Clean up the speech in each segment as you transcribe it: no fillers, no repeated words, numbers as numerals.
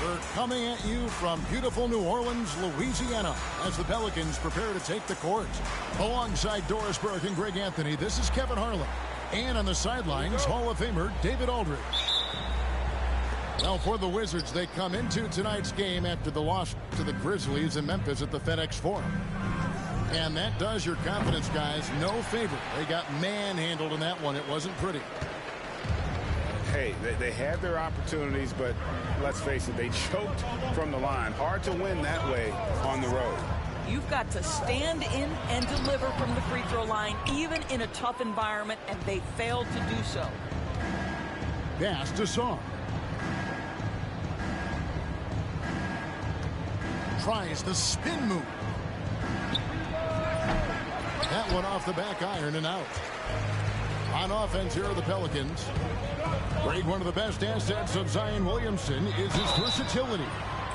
We're coming at you from beautiful New Orleans, Louisiana, as the Pelicans prepare to take the court. Alongside Doris Burke and Greg Anthony, this is Kevin Harlan. And on the sidelines, Hall of Famer David Aldridge. Now for the Wizards, they come into tonight's game after the loss to the Grizzlies in Memphis at the FedEx Forum. And that does your confidence, guys, no favor. They got manhandled in that one. It wasn't pretty. Hey, they had their opportunities, but let's face it, they choked from the line. Hard to win that way on the road. You've got to stand in and deliver from the free throw line, even in a tough environment, and they failed to do so. Pass to Song. Tries the spin move. That one off the back iron and out. On offense, here are the Pelicans. Greg, one of the best assets of Zion Williamson is his versatility.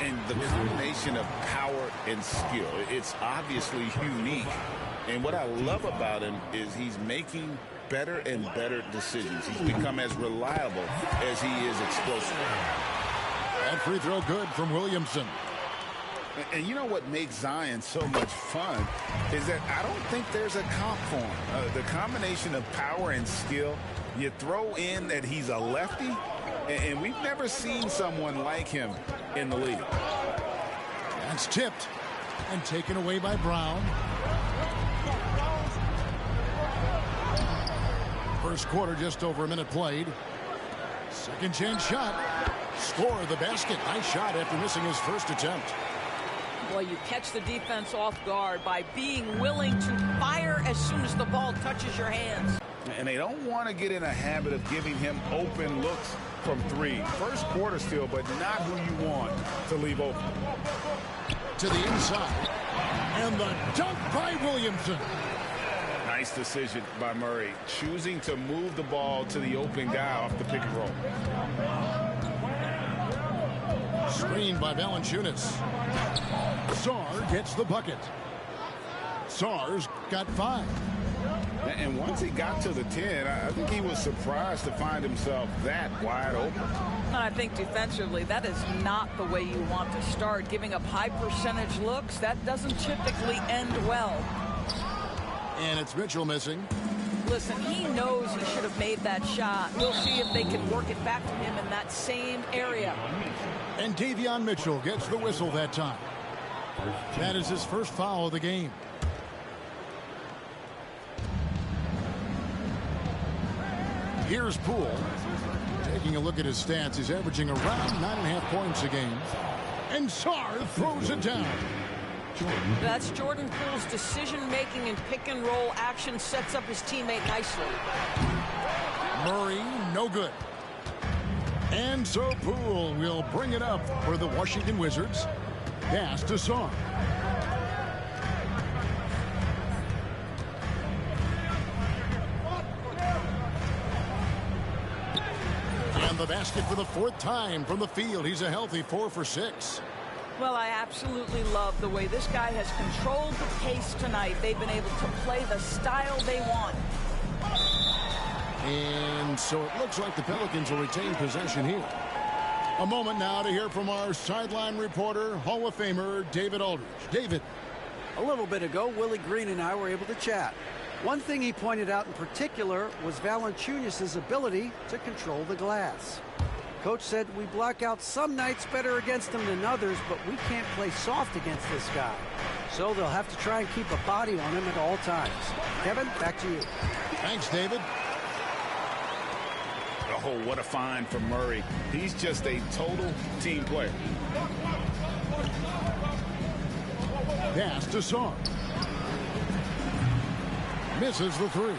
And the combination of power and skill, it's obviously unique. And what I love about him is he's making better and better decisions. He's become as reliable as he is explosive. That free throw good from Williamson. And you know what makes Zion so much fun is that I don't think there's a comp for him. The combination of power and skill, you throw in that he's a lefty, and we've never seen someone like him in the league. That's tipped and taken away by Brown. First quarter, just over a minute played. Second chance shot. Score the basket. Nice shot after missing his first attempt. Well, you catch the defense off guard by being willing to fire as soon as the ball touches your hands. And they don't want to get in a habit of giving him open looks from three. First quarter still, but not who you want to leave open. To the inside. And the dunk by Williamson. Nice decision by Murray, choosing to move the ball to the open guy off the pick and roll. Screened by Valanciunas. Sarr gets the bucket. Sarr's got 5. And once he got to the 10, I think he was surprised to find himself that wide open. And I think defensively, that is not the way you want to start. Giving up high percentage looks, that doesn't typically end well. And it's Mitchell missing. Listen, he knows he should have made that shot. We'll see if they can work it back to him in that same area. And Davion Mitchell gets the whistle that time. That is his first foul of the game. Here's Poole. Taking a look at his stats, he's averaging around 9.5 points a game. And Sarr throws it down. That's Jordan Poole's decision-making and pick-and-roll action sets up his teammate nicely. Murray, no good. And so Poole will bring it up for the Washington Wizards. Pass to Song. And the basket for the 4th time from the field. He's a healthy 4 for 6. Well, I absolutely love the way this guy has controlled the pace tonight. They've been able to play the style they want. And so it looks like the Pelicans will retain possession here. A moment now to hear from our sideline reporter, Hall of Famer David Aldridge. David. A little bit ago, Willie Green and I were able to chat. One thing he pointed out in particular was Valanciunas' ability to control the glass. Coach said we block out some nights better against him than others, but we can't play soft against this guy. So they'll have to try and keep a body on him at all times. Kevin, back to you. Thanks, David. Oh, what a find for Murray. He's just a total team player. Pass to Song. Misses the 3.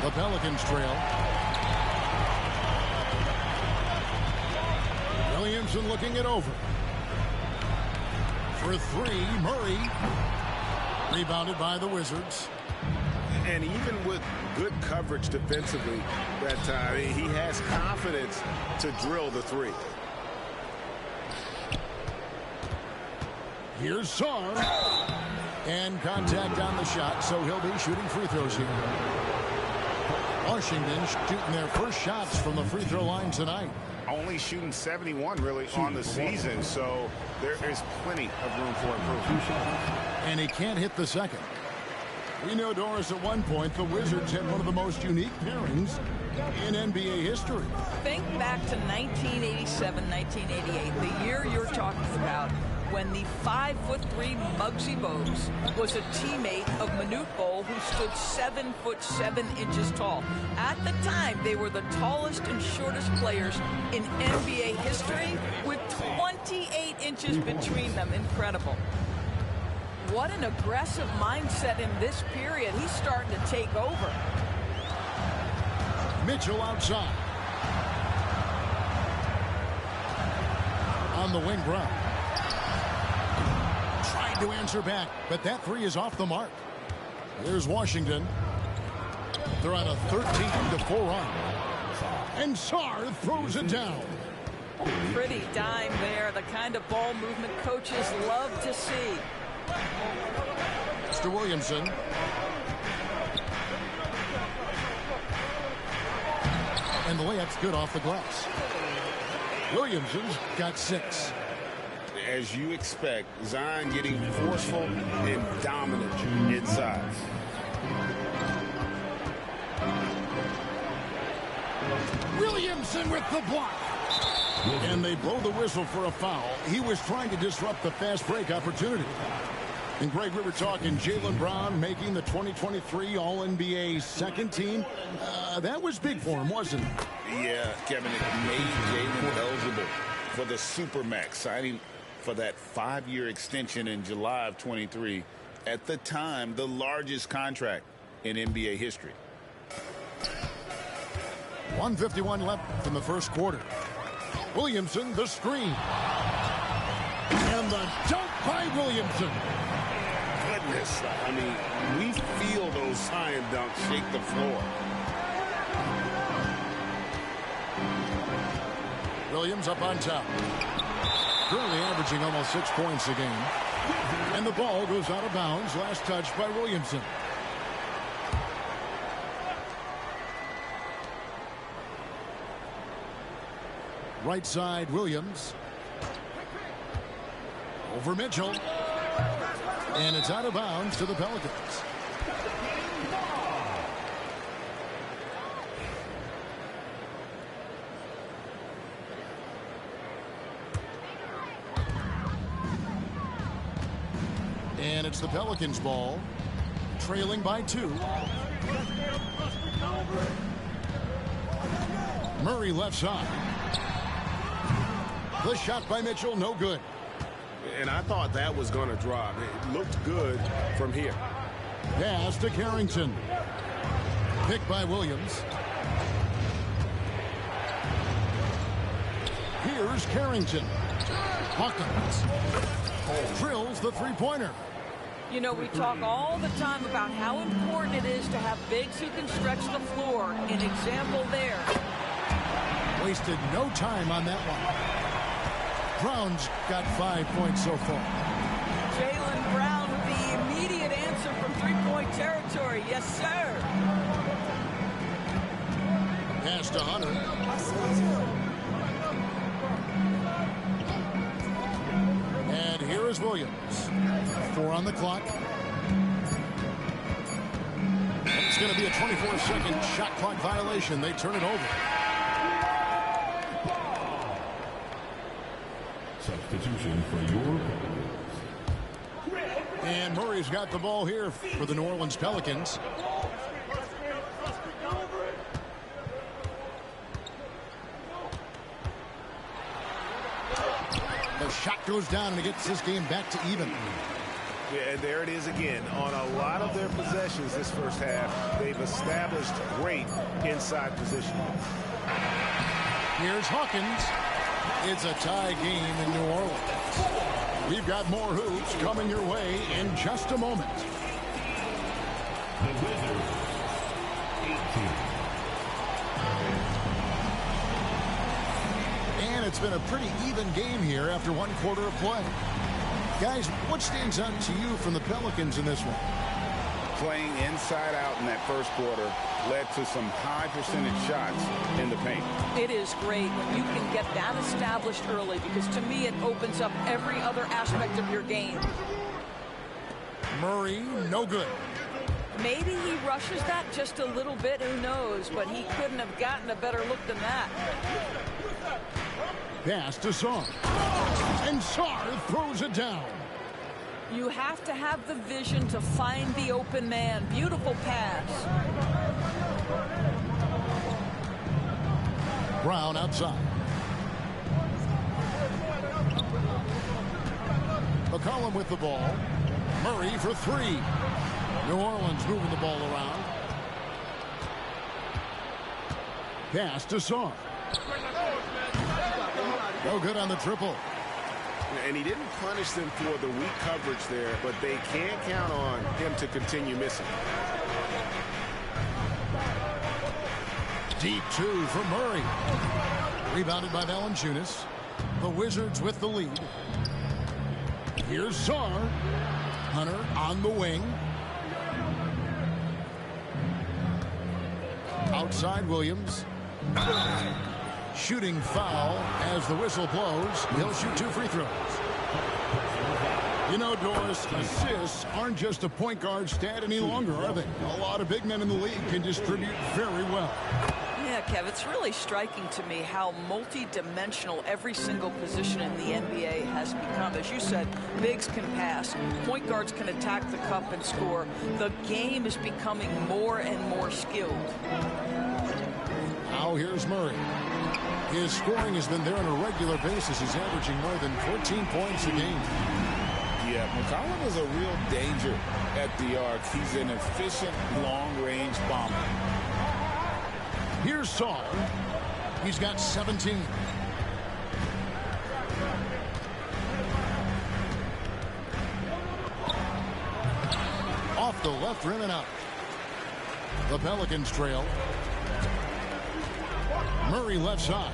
The Pelicans trail. Williamson looking it over. For 3, Murray. Rebounded by the Wizards. And even with good coverage defensively that time, he has confidence to drill the 3. Here's Song. And contact on the shot, so he'll be shooting free throws here. Washington shooting their first shots from the free throw line tonight. Only shooting 71 really on the season, so there is plenty of room for improvement. And he can't hit the second. We know, Doris, at one point the Wizards had one of the most unique pairings in NBA history. Think back to 1987, 1988, the year you're talking about, when the 5'3" Muggsy Bogues was a teammate of Manute Bol, who stood 7'7" tall. At the time, they were the tallest and shortest players in NBA history, with 28 inches between them. Incredible. What an aggressive mindset in this period. He's starting to take over. Mitchell outside. On the wing run. Tried to answer back, but that 3 is off the mark. Here's Washington. They're on a 13-4 run. And Sarr throws it down. Pretty dime there. The kind of ball movement coaches love to see. Mr. Williamson. And the layup's good off the glass. Williamson's got 6. As you expect, Zion getting forceful and dominant inside. Williamson with the block. And they blow the whistle for a foul. He was trying to disrupt the fast break opportunity. And Greg, we were talking Jaylen Brown making the 2023 All-NBA second team. That was big for him, wasn't it? Yeah, Kevin, it made Jaylen eligible for the Supermax, signing for that 5-year extension in July of 23. At the time, the largest contract in NBA history. 1:51 left in the first quarter. Williamson, the screen. And the dunk by Williamson. Goodness, I mean, we feel those Zion dunks shake the floor. Williams up on top. Currently averaging almost 6 points a game. And the ball goes out of bounds. Last touch by Williamson. Right side, Williams. Over Mitchell. And it's out of bounds to the Pelicans. And it's the Pelicans' ball, trailing by 2. Murray left side. The shot by Mitchell, no good. And I thought that was going to drop. It looked good from here. Pass to Carrington. Picked by Williams. Here's Carrington. Hawkins drills the three-pointer. You know, we talk all the time about how important it is to have bigs who can stretch the floor. An example there. Wasted no time on that one. Brown's got 5 points so far. Jaylen Brown with the immediate answer from three-point territory. Yes, sir. Pass to Hunter. And here is Williams. 4 on the clock. And it's going to be a 24-second shot clock violation. They turn it over. Substitution for your. And Murray's got the ball here for the New Orleans Pelicans. The shot goes down and it gets this game back to even. Yeah, and there it is again. On a lot of their possessions this first half, they've established great inside position. Here's Hawkins. It's a tie game in New Orleans. We've got more hoops coming your way in just a moment. The Wizards, 18. And it's been a pretty even game here after 1 quarter of play. Guys, what stands out to you from the Pelicans in this one? Playing inside out in that first quarter led to some high percentage shots in the paint. It is great when you can get that established early, because to me it opens up every other aspect of your game. Murray, no good. Maybe he rushes that just a little bit, who knows, but he couldn't have gotten a better look than that. Pass to Sarr. And Sarr throws it down. You have to have the vision to find the open man. Beautiful pass. Brown outside. McCollum with the ball. Murray for 3. New Orleans moving the ball around. Pass to Sarr. No good on the triple. And he didn't punish them for the weak coverage there, but they can't count on him to continue missing. Deep 2 for Murray. Rebounded by Valanciunas. The Wizards with the lead. Here's Sarr. Hunter on the wing. Outside Williams. Shooting foul as the whistle blows. He'll shoot 2 free throws. You know, Doris, assists aren't just a point guard stat any longer, are they? A lot of big men in the league can distribute very well. Yeah, Kev, it's really striking to me how multi-dimensional every single position in the NBA has become. As you said, bigs can pass. Point guards can attack the cup and score. The game is becoming more and more skilled. Now here's Murray. His scoring has been there on a regular basis. He's averaging more than 14 points a game. Yeah, McCollum is a real danger at the arc. He's an efficient long-range bomber. Here's Sarr. He's got 17. Off the left rim and out. The Pelicans trail. Murray left side.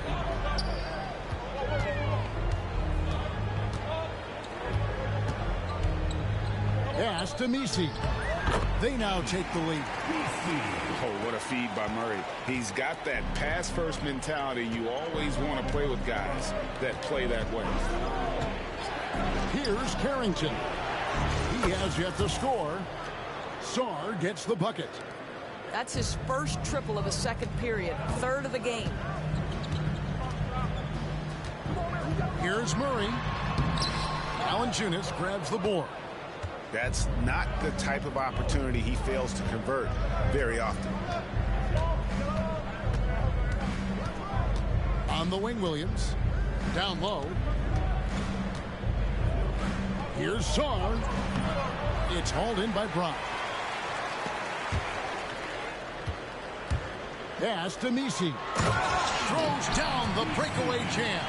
Pass to Ncaa. They now take the lead. Oh, what a feed by Murray. He's got that pass-first mentality. You always want to play with guys that play that way. Here's Carrington. He has yet to score. Sarr gets the bucket. That's his first triple of the second period, 3rd of the game. Here's Murray. Valanciunas grabs the board. That's not the type of opportunity he fails to convert very often. On the wing, Williams. Down low. Here's Sarr. It's hauled in by Brown. Pass to Ncaa. Throws down the breakaway jam.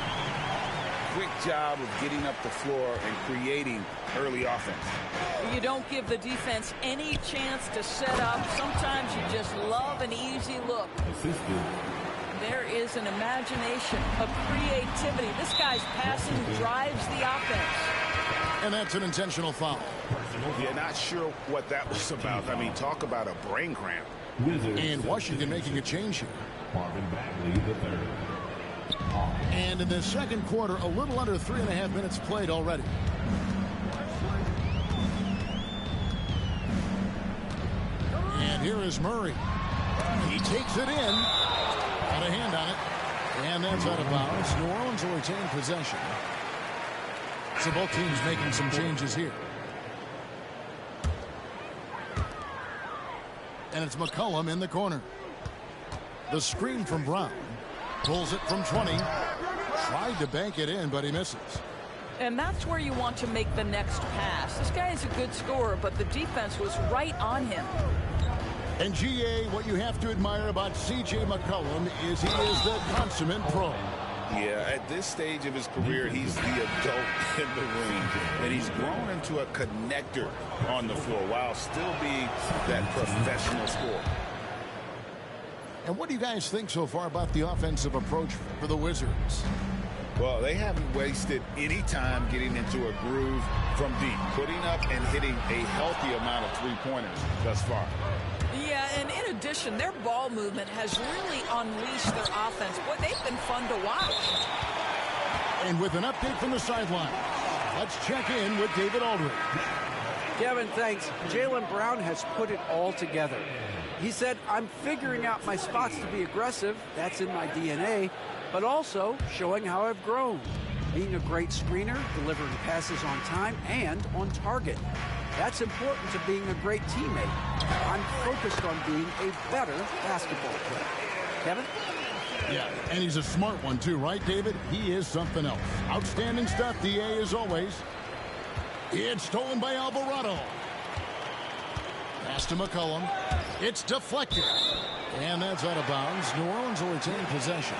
quick job of getting up the floor and creating early offense. You don't give the defense any chance to set up. Sometimes you just love an easy look. There is an imagination, a creativity. This guy's passing drives the offense. And that's an intentional foul. Yeah, not sure what that was about. I mean, talk about a brain cramp. And Washington making a change here. Marvin Bagley, the third. And in the second quarter, a little under 3.5 minutes played already. And here is Murray. He takes it in. Got a hand on it. And that's out of bounds. New Orleans will retain possession. So both teams making some changes here. And it's McCollum in the corner. The screen from Brown. Pulls it from 20. Tried to bank it in, but he misses. And that's where you want to make the next pass. This guy is a good scorer, but the defense was right on him. And GA, what you have to admire about C.J. McCollum is he is the consummate pro. Yeah, at this stage of his career, he's the adult in the ring. And he's grown into a connector on the floor while still being that professional scorer. And what do you guys think so far about the offensive approach for the Wizards? Well, they haven't wasted any time getting into a groove from deep, putting up and hitting a healthy amount of three-pointers thus far. Yeah, and in addition, their ball movement has really unleashed their offense. Boy, they've been fun to watch. And with an update from the sideline, let's check in with David Aldridge. Kevin, thanks. Jaylen Brown has put it all together. He said, I'm figuring out my spots to be aggressive. That's in my DNA. But also showing how I've grown. Being a great screener, delivering passes on time and on target. That's important to being a great teammate. I'm focused on being a better basketball player. Kevin? Yeah, and he's a smart one too, right, David? He is something else. Outstanding stuff, DA, as always. It's stolen by Alvarado. Pass to McCollum. It's deflected. And that's out of bounds. New Orleans will retain possession.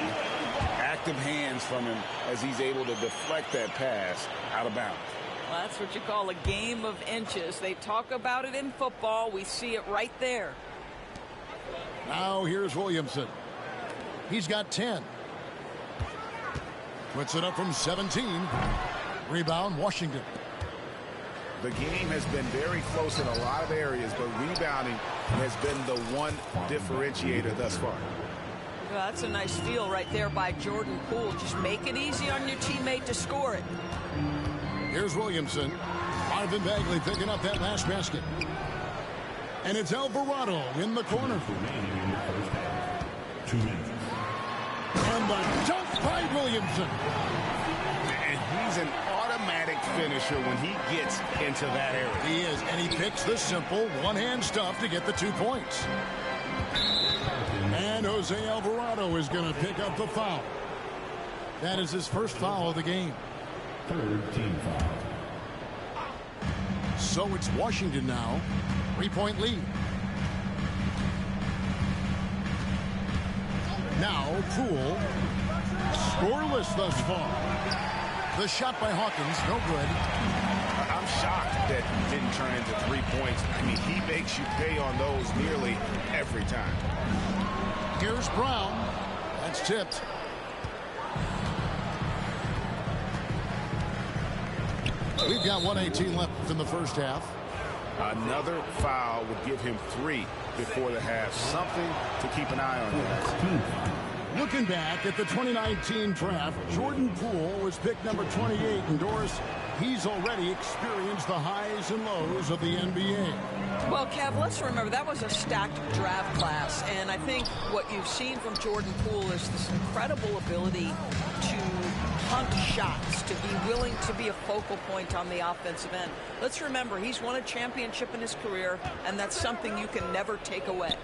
Active hands from him as he's able to deflect that pass out of bounds. Well, that's what you call a game of inches. They talk about it in football. We see it right there. Now here's Williamson. He's got 10. Puts it up from 17. Rebound, Washington. The game has been very close in a lot of areas, but rebounding has been the one differentiator thus far. Well, that's a nice steal right there by Jordan Poole. Just make it easy on your teammate to score it. Here's Williamson. Marvin Bagley picking up that last basket. And it's Alvarado in the corner. 2 minutes. And the dunk by Williamson. And he's an automatic finisher when he gets into that area. He is, and he picks the simple one-hand stuff to get the 2 points. And Jose Alvarado is going to pick up the foul. That is his first foul of the game. Third team foul. So it's Washington now. 3-point lead. Now Poole. Scoreless thus far. The shot by Hawkins, no good. I'm shocked that he didn't turn into 3 points. I mean, he makes you pay on those nearly every time. Here's Brown. That's tipped. We've got 1:18 left in the first half. Another foul would give him 3 before the half. Something to keep an eye on here. Looking back at the 2019 draft, Jordan Poole was picked number 28, and Doris, he's already experienced the highs and lows of the NBA. Well, Kev, let's remember that was a stacked draft class, and I think what you've seen from Jordan Poole is this incredible ability to hunt shots, to be willing to be a focal point on the offensive end. Let's remember, he's won a championship in his career, and that's something you can never take away.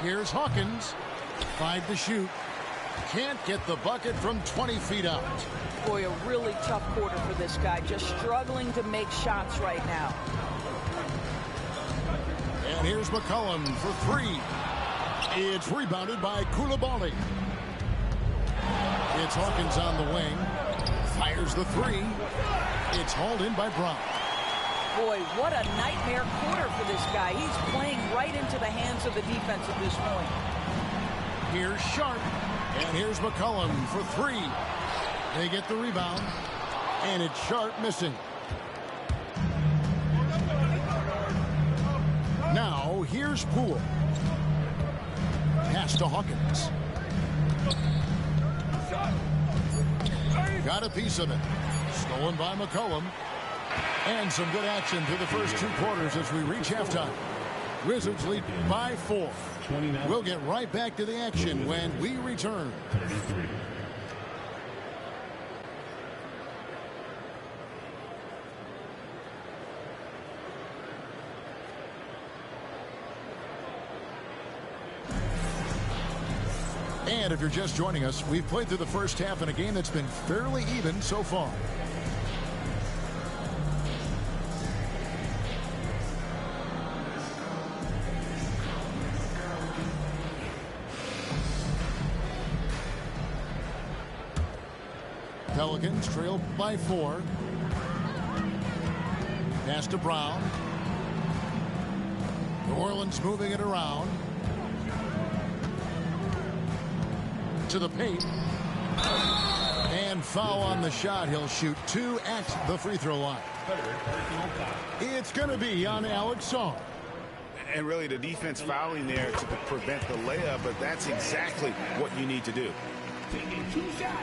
Here's Hawkins. 5 to shoot. Can't get the bucket from 20 feet out. Boy, a really tough quarter for this guy. Just struggling to make shots right now. And here's McCollum for 3. It's rebounded by Koulibaly. It's Hawkins on the wing. Fires the three. It's hauled in by Brown. Boy, what a nightmare quarter for this guy. He's playing right into the hands of the defense at this point. Here's Sharp. And here's McCollum for three. They get the rebound. And it's Sharp missing. Now, here's Poole. Pass to Hawkins. Got a piece of it. Stolen by McCollum. And some good action through the first 2 quarters as we reach halftime. Wizards lead by 4. We'll get right back to the action when we return. 33. And if you're just joining us, we've played through the first half in a game that's been fairly even so far. Pelicans trail by 4. Pass to Brown. New Orleans moving it around. To the paint. And foul on the shot. He'll shoot 2 at the free throw line. It's going to be on Alex Ncaa. And really the defense fouling there to prevent the layup, but that's exactly what you need to do. Taking 2 shots.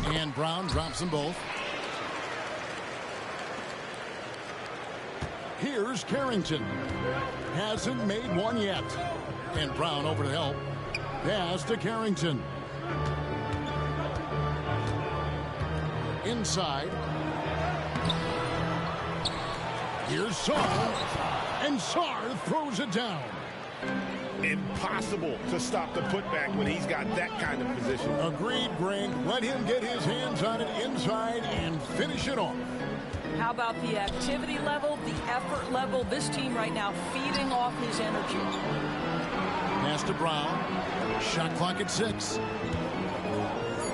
And Brown drops them both. Here's Carrington. Hasn't made one yet. And Brown over to help. Pass to Carrington. Inside. Here's Sarr. And Sarr throws it down. Impossible to stop the putback when he's got that kind of position. Agreed, Greg. Let him get his hands on it inside and finish it off. How about the activity level, the effort level? This team right now feeding off his energy. Pass to Brown. Shot clock at 6.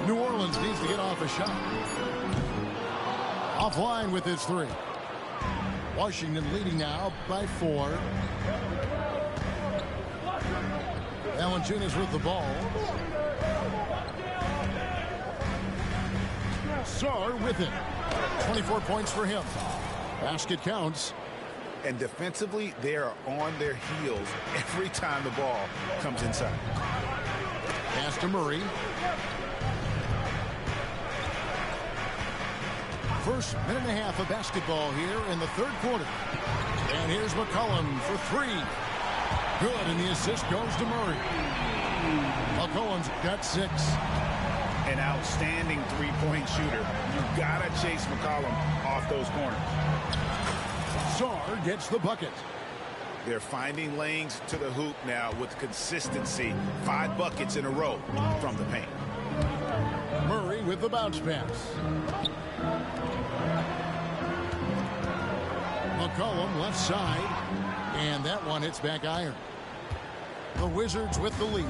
New Orleans needs to get off a shot. Offline with his 3. Washington leading now by 4. Valanciunas with the ball. Sarr with it. 24 points for him. Basket counts. And defensively, they are on their heels every time the ball comes inside. Pass to Murray. First minute and a half of basketball here in the 3rd quarter. And here's McCollum for 3. Good, and the assist goes to Murray. McCollum's got 6. An outstanding three-point shooter. You've got to chase McCollum off those corners. Sarr gets the bucket. They're finding lanes to the hoop now with consistency. 5 buckets in a row from the paint. Murray with the bounce pass. McCollum left side. And that one hits back iron. The Wizards with the lead.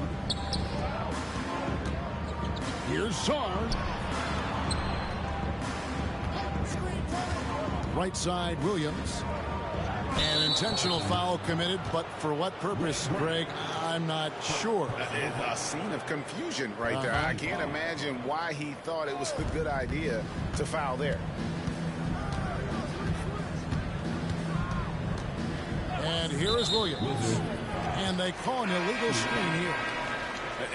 Here's Sarr. Right side, Williams. An intentional foul committed, but for what purpose, Greg? I'm not sure. A scene of confusion right there. I can't imagine why he thought it was a good idea to foul there. And here is Williams. And they call an illegal screen here.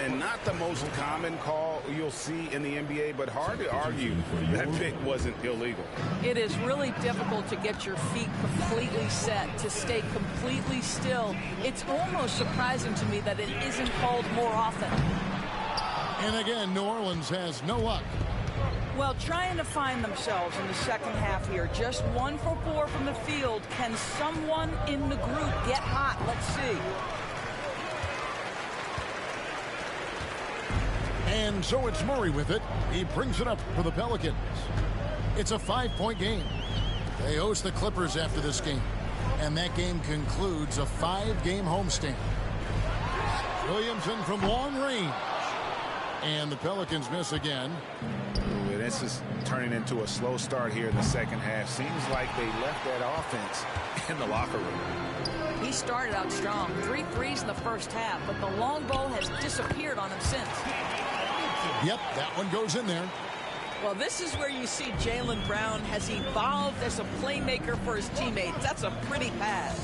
And not the most common call you'll see in the NBA, but hard to argue that pick wasn't illegal. It is really difficult to get your feet completely set, to stay completely still. It's almost surprising to me that it isn't called more often. And again, New Orleans has no luck. Well, trying to find themselves in the second half here. Just 1 for 4 from the field. Can someone in the group get hot? Let's see. And so it's Murray with it. He brings it up for the Pelicans. It's a 5-point game. They host the Clippers after this game. And that game concludes a 5-game homestand. Williamson from long range. And the Pelicans miss again. Ooh, this is turning into a slow start here in the second half. Seems like they left that offense in the locker room. He started out strong. 3 threes in the first half, but the long ball has disappeared on him since. Yep, that one goes in there. Well, this is where you see Jaylen Brown has evolved as a playmaker for his teammates. That's a pretty pass.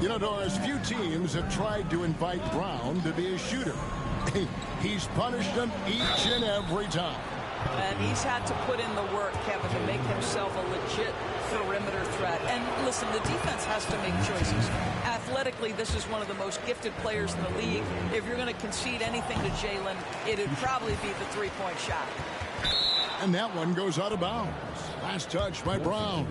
You know, Doris, few teams have tried to invite Brown to be a shooter. He's punished them each and every time. And he's had to put in the work, Kevin, to make himself a legit perimeter threat. And listen, the defense has to make choices. Athletically, this is one of the most gifted players in the league. If you're going to concede anything to Jaylen, it'd probably be the three-point shot. And that one goes out of bounds. Last touch by Brown.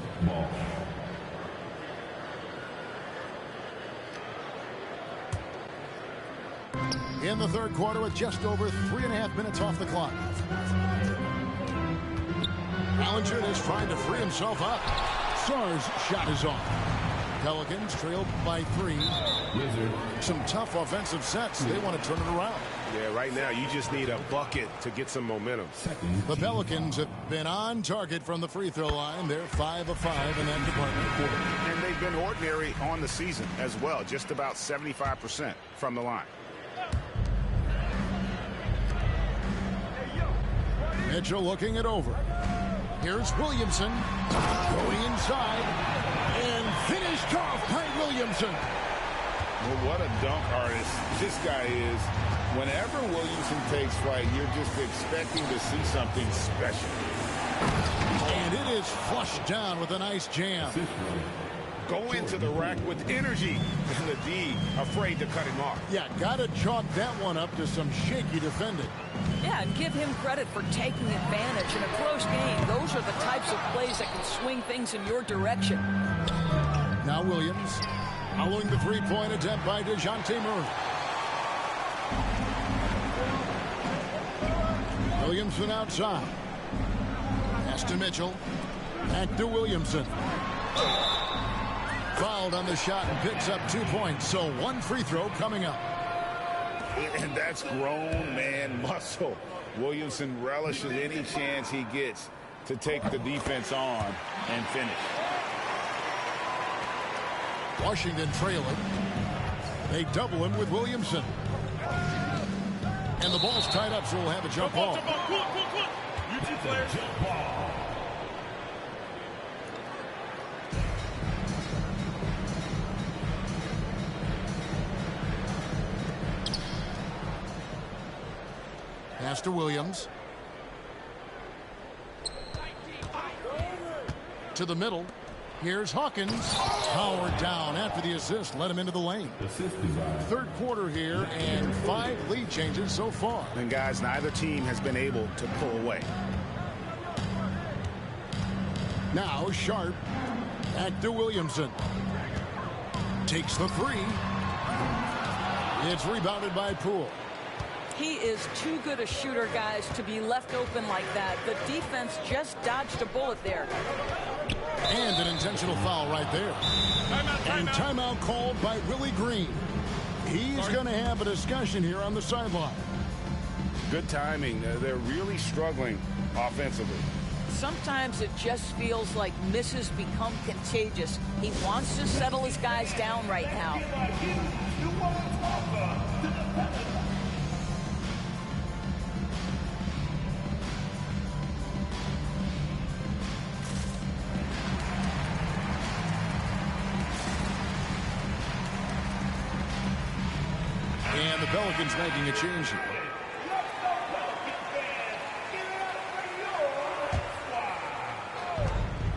In the third quarter with just over 3.5 minutes off the clock. Ballinger is trying to free himself up. Sarr's shot is off. Pelicans trailed by 3. Some tough offensive sets. They want to turn it around. Yeah, right now you just need a bucket to get some momentum. The Pelicans have been on target from the free throw line. They're 5 of 5 in that department. And they've been ordinary on the season as well. Just about 75% from the line. Mitchell looking it over. Here's Williamson going inside and finished off by Williamson. Well, what a dunk artist this guy is. Whenever Williamson takes flight, you're just expecting to see something special. And it is flushed down with a nice jam. Go into the rack with energy. And the D afraid to cut him off. Yeah, got to chalk that one up to some shaky defending. Yeah, and give him credit for taking advantage in a close game. Those are the types of plays that can swing things in your direction. Now Williams following the three-point attempt by DeJounte Murray. Williamson outside. Pass to Mitchell. Back to Williamson. Fouled on the shot and picks up 2 points. So 1 free throw coming up. And that's grown man muscle. Williamson relishes any chance he gets to take the defense on and finish. Washington trailing. They double him with Williamson. And the ball's tied up, so we'll have a jump ball. Pass to Williams. To the middle. Here's Hawkins. Powered down after the assist. Let him into the lane. Third quarter here and 5 lead changes so far. And guys, neither team has been able to pull away. Now Sharp. Back to Williamson. Takes the 3. It's rebounded by Poole. He is too good a shooter, guys, to be left open like that. The defense just dodged a bullet there. And an intentional foul right there. And timeout called by Willie Green. He's going to have a discussion here on the sideline. Good timing. They're really struggling offensively. Sometimes it just feels like misses become contagious. He wants to settle his guys down right now. And the Pelicans making a change here.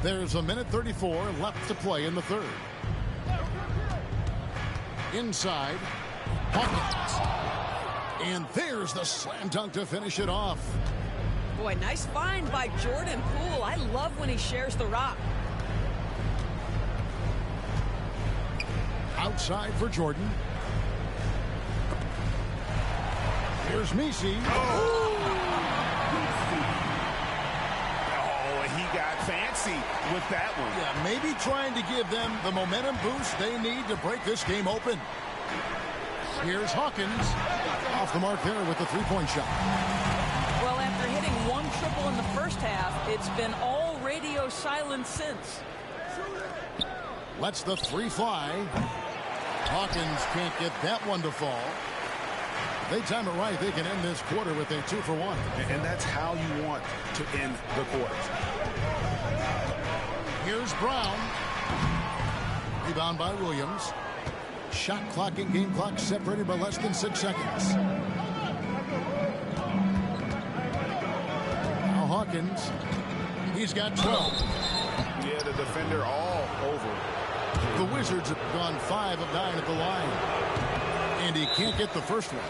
There's a minute 34 left to play in the third. Inside, Hawkins. And there's the slam dunk to finish it off. Boy, nice find by Jordan Poole. I love when he shares the rock. Outside for Jordan. Here's Ncaa. Oh, he got fancy with that one. Yeah, maybe trying to give them the momentum boost they need to break this game open. Here's Hawkins. Off the mark there with the three-point shot. Well, after hitting one triple in the first half, it's been all radio silence since. Lets the three fly. Hawkins can't get that one to fall. They time it right. They can end this quarter with a 2 for 1. And that's how you want to end the quarter. Here's Brown. Rebound by Williams. Shot clock and game clock separated by less than 6 seconds. Now Hawkins. He's got 12. Yeah, the defender all over. The Wizards have gone 5 of 9 at the line. And he can't get the first one.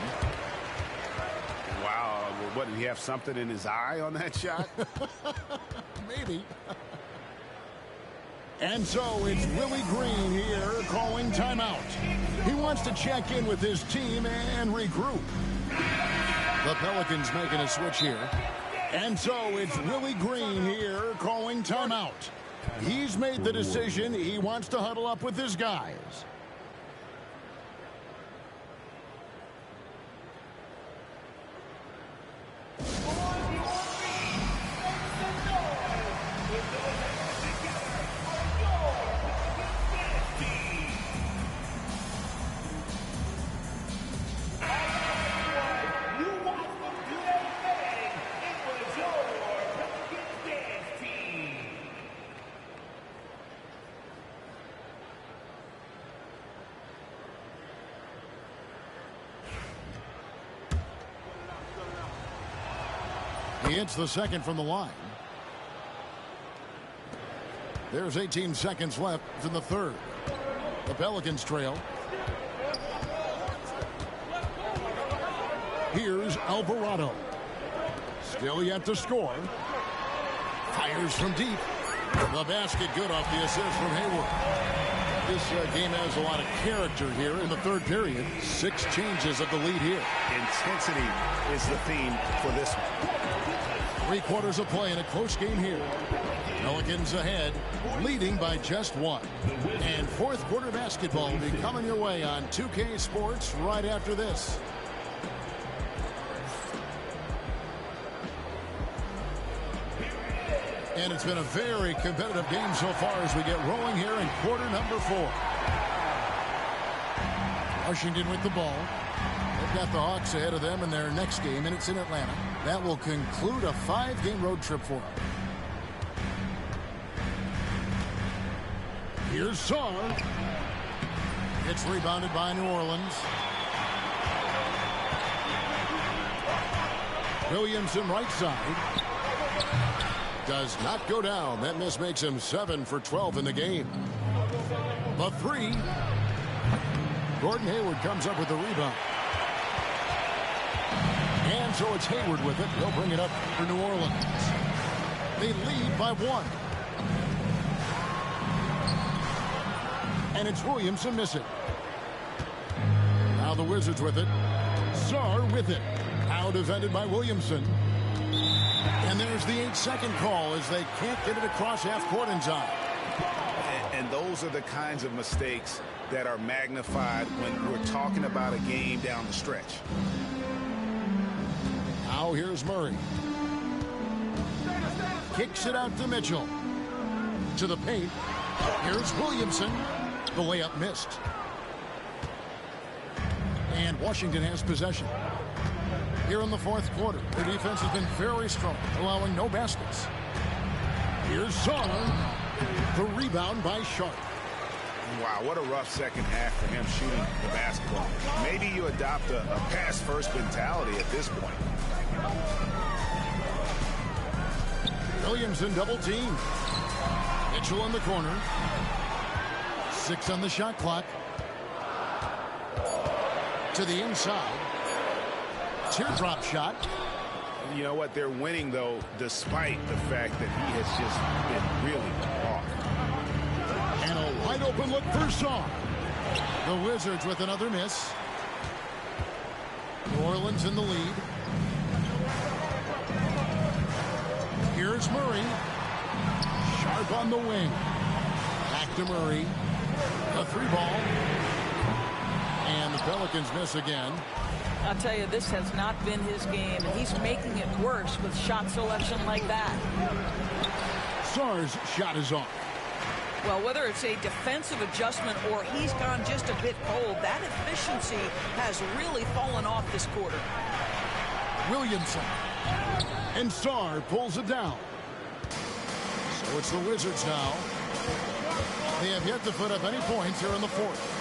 Wow. What, did he have something in his eye on that shot? Maybe. And so it's Willie Green here calling timeout. He wants to check in with his team and regroup. The Pelicans making a switch here. And so it's Willie Green here calling timeout. He's made the decision. He wants to huddle up with his guys. He hits the second from the line. There's 18 seconds left in the third. The Pelicans trail. Here's Alvarado. Still yet to score. Fires from deep. The basket good off the assist from Hayward. This game has a lot of character here in the third period. 6 changes of the lead here. Intensity is the theme for this one. 3 quarters of play in a close game here. Pelicans ahead, leading by just 1. And fourth quarter basketball will be coming your way on 2K Sports right after this. And it's been a very competitive game so far as we get rolling here in quarter number 4. Washington with the ball. They've got the Hawks ahead of them in their next game, and it's in Atlanta. That will conclude a 5-game road trip for them. Here's Sarr. It's rebounded by New Orleans. Williamson right side. Does not go down. That miss makes him 7 for 12 in the game. The 3. Gordon Hayward comes up with the rebound. And so it's Hayward with it. He'll bring it up for New Orleans. They lead by 1. And it's Williamson missing. Now the Wizards with it. Sarr with it. Now defended by Williamson. And there's the 8-second call as they can't get it across half court in time. And those are the kinds of mistakes that are magnified when we're talking about a game down the stretch. Now here's Murray. Kicks it out to Mitchell. To the paint. Here's Williamson. The layup missed. And Washington has possession. Here in the fourth quarter, the defense has been very strong, allowing no baskets. Here's Sarr. The rebound by Sharp. Wow, what a rough second half for him shooting the basketball. Maybe you adopt a pass-first mentality at this point. Williamson double team. Mitchell in the corner. 6 on the shot clock. To the inside. Teardrop shot. You know what? They're winning, though, despite the fact that he has just been really off. And a wide open look for Sarr. The Wizards with another miss. New Orleans in the lead. Here's Murray. Sharp on the wing. Back to Murray. A 3 ball. And the Pelicans miss again. I'll tell you, this has not been his game, and he's making it worse with shot selection like that. Sarr's shot is off. Well, whether it's a defensive adjustment or he's gone just a bit cold, that efficiency has really fallen off this quarter. Williamson. And Ncaa pulls it down. So it's the Wizards now. They have yet to put up any points here in the fourth.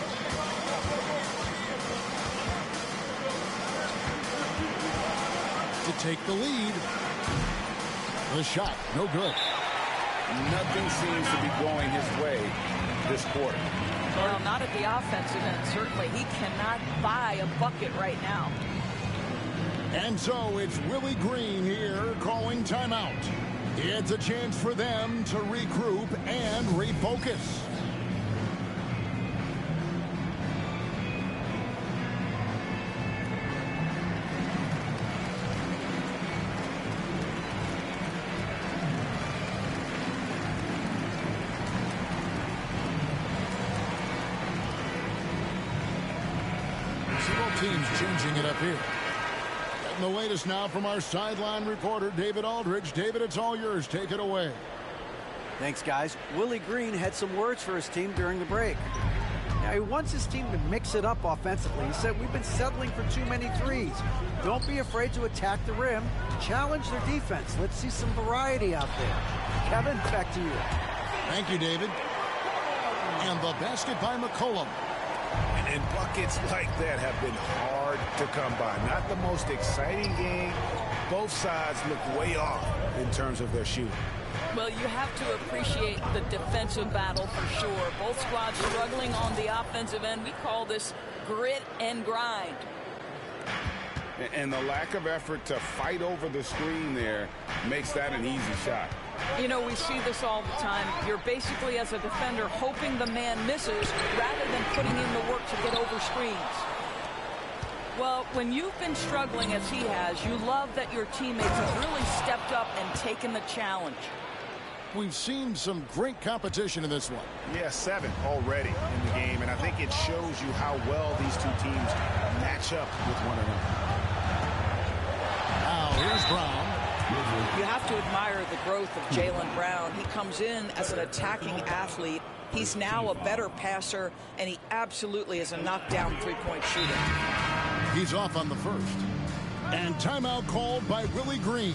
To take the lead. The shot, no good. Nothing seems to be going his way this quarter. Well, not at the offensive end, certainly. He cannot buy a bucket right now. And so it's Willie Green here calling timeout. It's a chance for them to regroup and refocus. Both teams changing it up here. The latest now from our sideline reporter, David Aldridge. David, it's all yours. Take it away. Thanks, guys. Willie Green had some words for his team during the break. Now, he wants his team to mix it up offensively. He said, we've been settling for too many threes. Don't be afraid to attack the rim. Challenge their defense. Let's see some variety out there. Kevin, back to you. Thank you, David. And the basket by McCollum. And buckets like that have been hard to come by. Not the most exciting game. Both sides look way off in terms of their shooting. Well, you have to appreciate the defensive battle for sure. Both squads struggling on the offensive end. We call this grit and grind. And the lack of effort to fight over the screen there makes that an easy shot. You know, we see this all the time. You're basically, as a defender, hoping the man misses rather than putting in the work to get over screens. Well, when you've been struggling as he has, you love that your teammates have really stepped up and taken the challenge. We've seen some great competition in this one. Yeah, 7 already in the game, and I think it shows you how well these two teams match up with one another. Now, here's Brown. You have to admire the growth of Jaylen Brown. He comes in as an attacking athlete. He's now a better passer, and he absolutely is a knockdown three-point shooter. He's off on the first. And timeout called by Willie Green.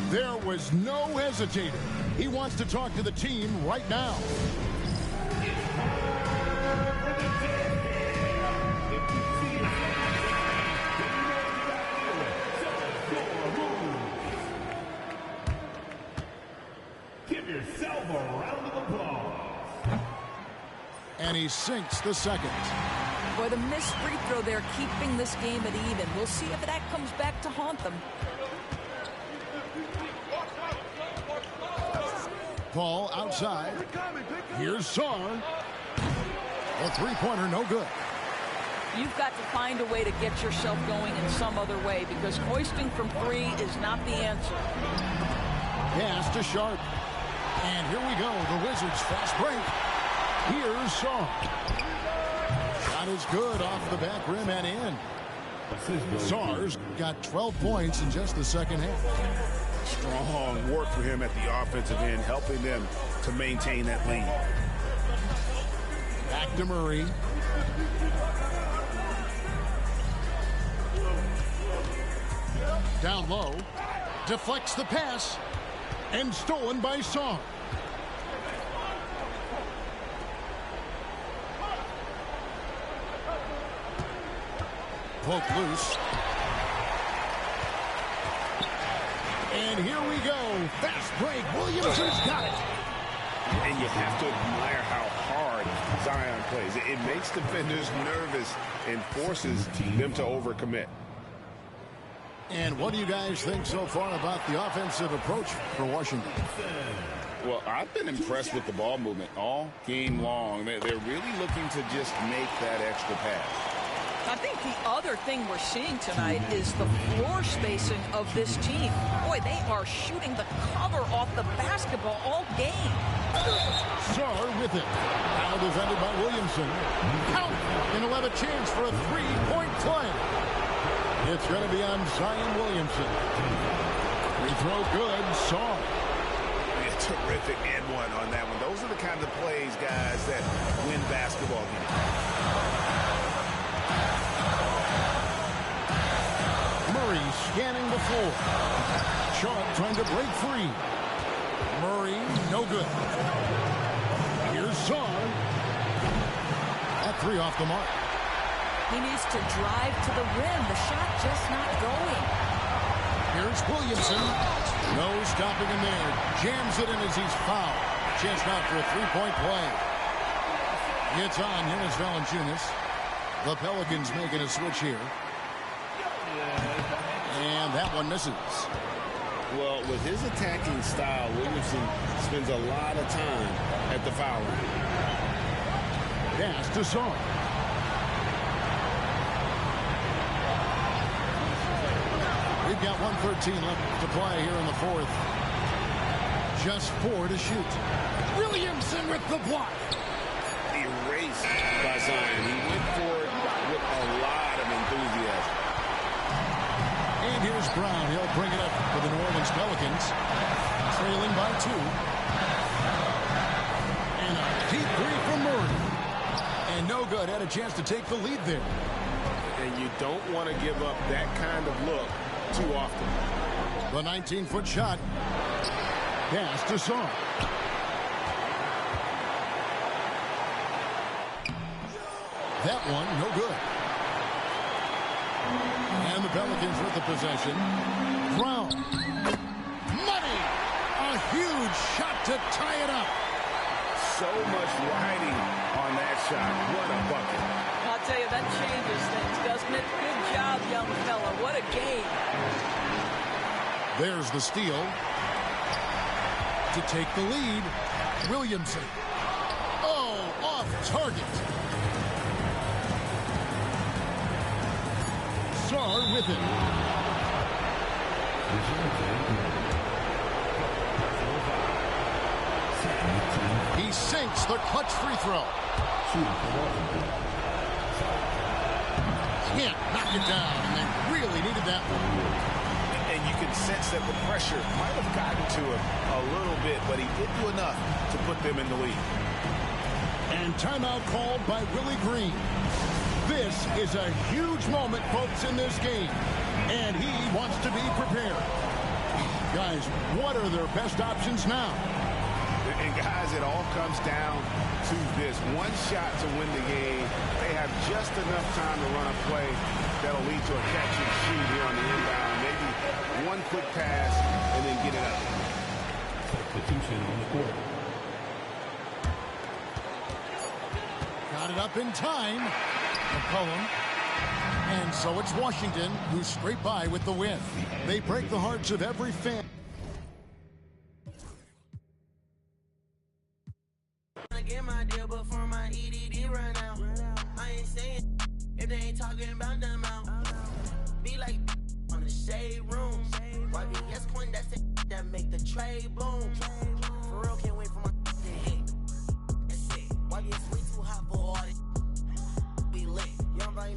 There was no hesitator. He wants to talk to the team right now. Give yourself a round of applause. And he sinks the second. Boy, the missed free throw there, keeping this game at even. We'll see if that comes back to haunt them. Paul outside. Here's Ncaa. The three-pointer no good. You've got to find a way to get yourself going in some other way, because hoisting from three is not the answer. Pass to Sharp. And here we go. The Wizards fast break. Here's Ncaa. Shot is good off the back rim and in. Ncaa's got 12 points in just the second half. Strong work for him at the offensive end, helping them to maintain that lead. Back to Murray. Down low. Deflects the pass. And stolen by Ncaa. Poke loose. And here we go. Fast break. Williamson's got it. And you have to admire how hard Zion plays. It makes defenders nervous and forces them to overcommit. And what do you guys think so far about the offensive approach for Washington? Well, I've been impressed with the ball movement all game long. They're really looking to just make that extra pass. I think the other thing we're seeing tonight is the floor spacing of this team. Boy, they are shooting the cover off the basketball all game. Sarr with it. Now defended by Williamson. Count, and he'll have a chance for a three-point play. It's going to be on Zion Williamson. Free throw good. Sarr. A terrific and one on that one. Those are the kinds of plays, guys, that win basketball games. Murray scanning the floor. Sharp trying to break free. Murray, no good. Here's Sarr. That three off the mark. He needs to drive to the rim. The shot just not going. Here's Williamson. No stopping him there. Jams it in as he's fouled. Chance now for a three-point play. It's on. Here's Valanciunas. The Pelicans making a switch here. And that one misses. Well, with his attacking style, Williamson spends a lot of time at the foul line. Pass to Sarr. We've got 1:13 left to play here in the fourth. Just 4 to shoot. Williamson with the block. Erased by Zion. He went for it with a lot of enthusiasm. And here's Brown. He'll bring it up for the New Orleans Pelicans. Trailing by 2. And a deep three from Murray. And no good. Had a chance to take the lead there. And you don't want to give up that kind of look too often. The 19-foot shot. Pass to Sarr. That one, no good. And the Pelicans with the possession. Brown. Money! A huge shot to tie it up. So much riding on that shot. What a bucket. I'll tell you, that changes things, doesn't it? Good job, young fella. What a game. There's the steal. To take the lead, Williamson. Oh, off target. Sarr with it. He sinks the clutch free throw. Can't knock it down, and they really needed that one. And you can sense that the pressure might have gotten to him a little bit, but he did do enough to put them in the lead. And timeout called by Willie Green. This is a huge moment, folks, in this game. And he wants to be prepared. Guys, what are their best options now? And guys, it all comes down to this. One shot to win the game. They have just enough time to run a play that'll lead to a catch and shoot here on the inbound. Maybe one quick pass and then get it up. Substitution on the court. Got it up in time. McCollum. And so it's Washington who scrape by with the win. They break the hearts of every fan. Get my deal before my EDD run out. I ain't saying if they ain't talking about them out. Be like on the shade room. YBS coin, that's it that make the trade boom. For real, can't wait for my to hit. That's it. YBS way too hot for all this. We lit. Young Bobby